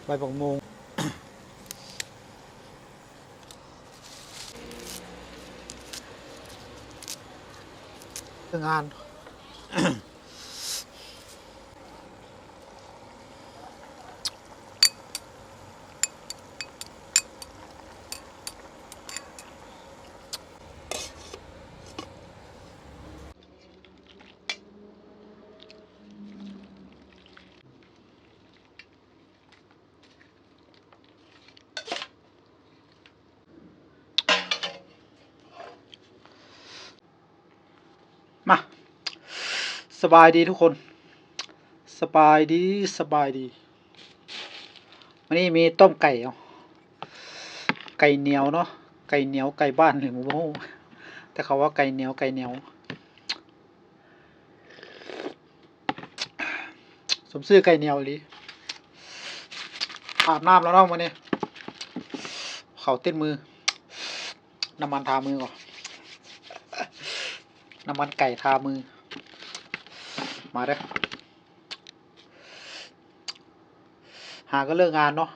ใบบักโมงงานมาสบายดีทุกคนสบายดีวันนี้มีต้มไก่ไก่เหนียวเนาะไก่เหนียวไก่บ้านหรือหมูโม่แต่เขาว่าไก่เหนียวสมชื่อไก่เหนียวเลยอาบน้ำแล้วเนาะวันนี้เขาเต้นมือน้ำมันทามือก่อนน้ำมันไก่ทามือมาเด้อหาก็เลิกงานเนาะ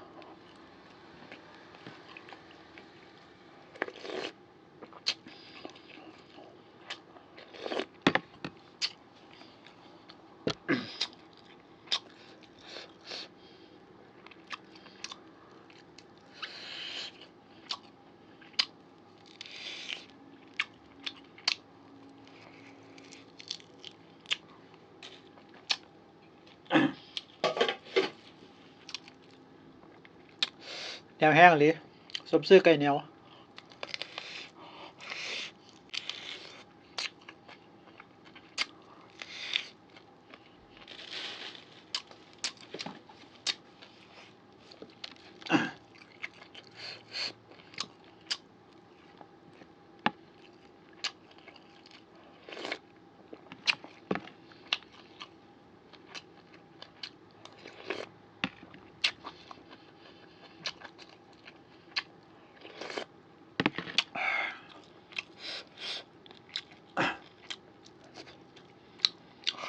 แนวแห้งเลยสมชื่อไก่เหนียว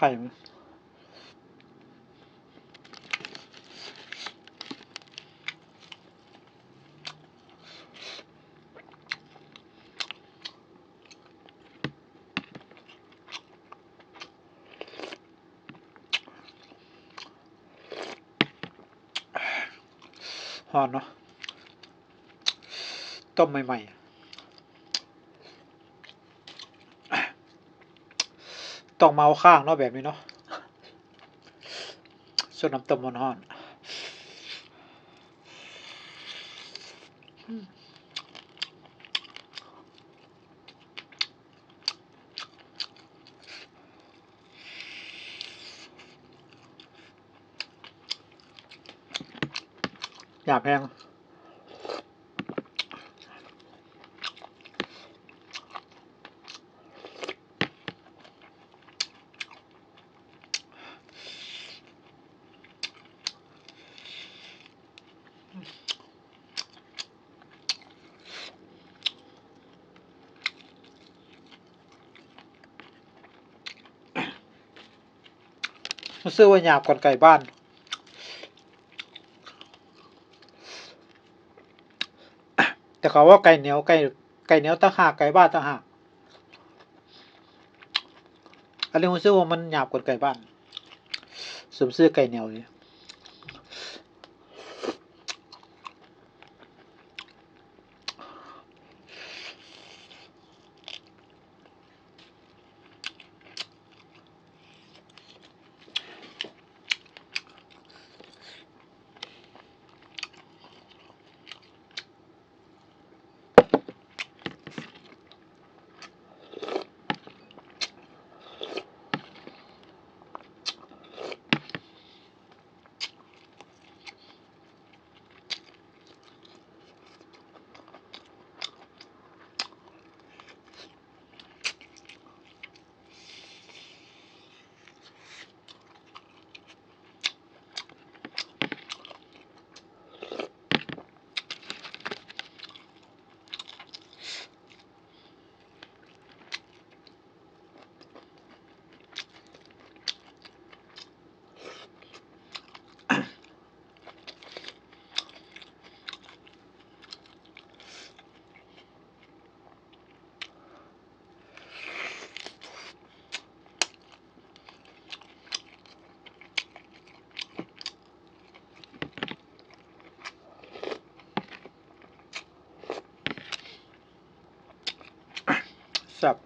ไข่หอนเนาะต้มใหม่ๆต้องเมาข้างเนาะแบบนี้เนาะส่วนน้ำต้มมันหอนหยาบแห้งมันซื้อว่าหยาบก่อนไก่บ้านแต่เขาว่าไก่เหนียวไก่เหนียวต่างหากไก่บ้านต่างหากอันนี้มันซื้อว่ามันหยาบกว่าไก่บ้านสมซื้อไก่เหนียวเลย แซ่บ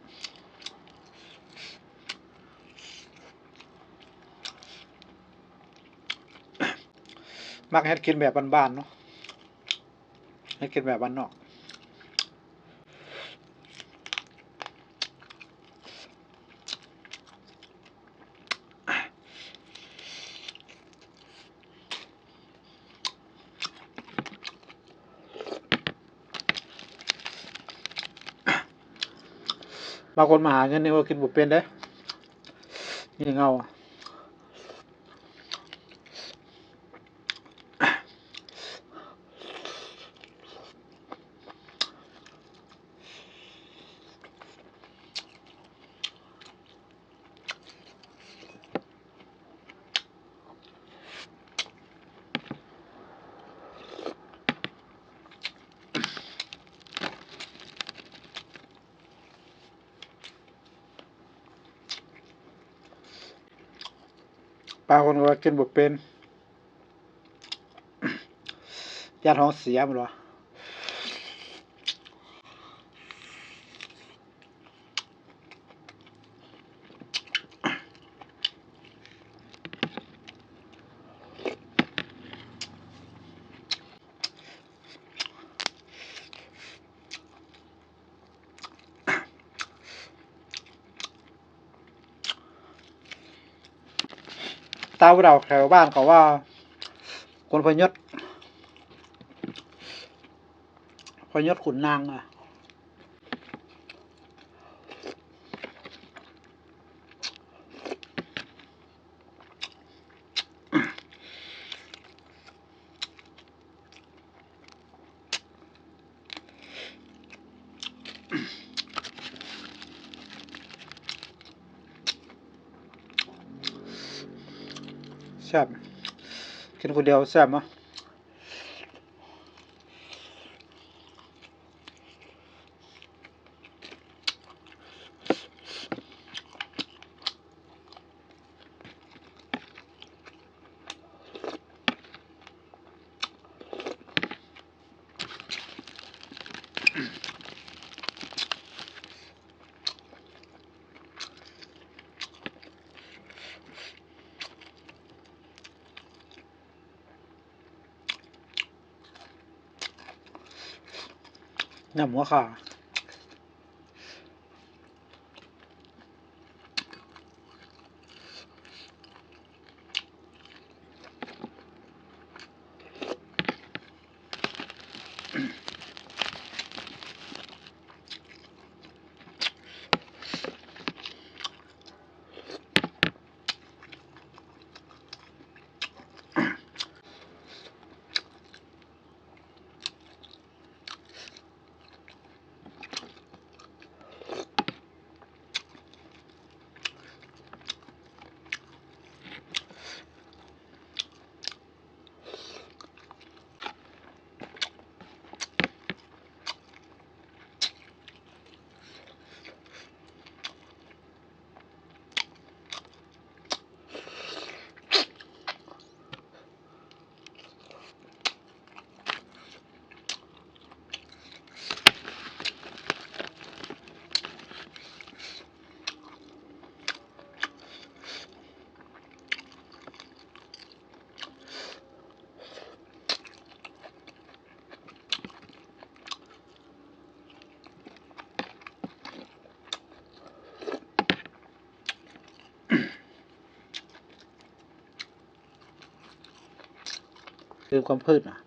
มักเฮ็ดกินแบบบ้านๆเนาะเฮ็ดกินแบบบ้านนอกบางคนมาหาเงินนี่ว่ากินบ่เป็นเด้นี่เงาบางคนก็ว่ากินบ่เป็นญาติท้องเสียหมดวะตาผู้เฒ่าแถวบ้านเขาว่าคนพยศขุนนางอ่ะแซ่บกินคนเดียวแซ่บมั้ยยำหัวขาคือความพืชอ่ะ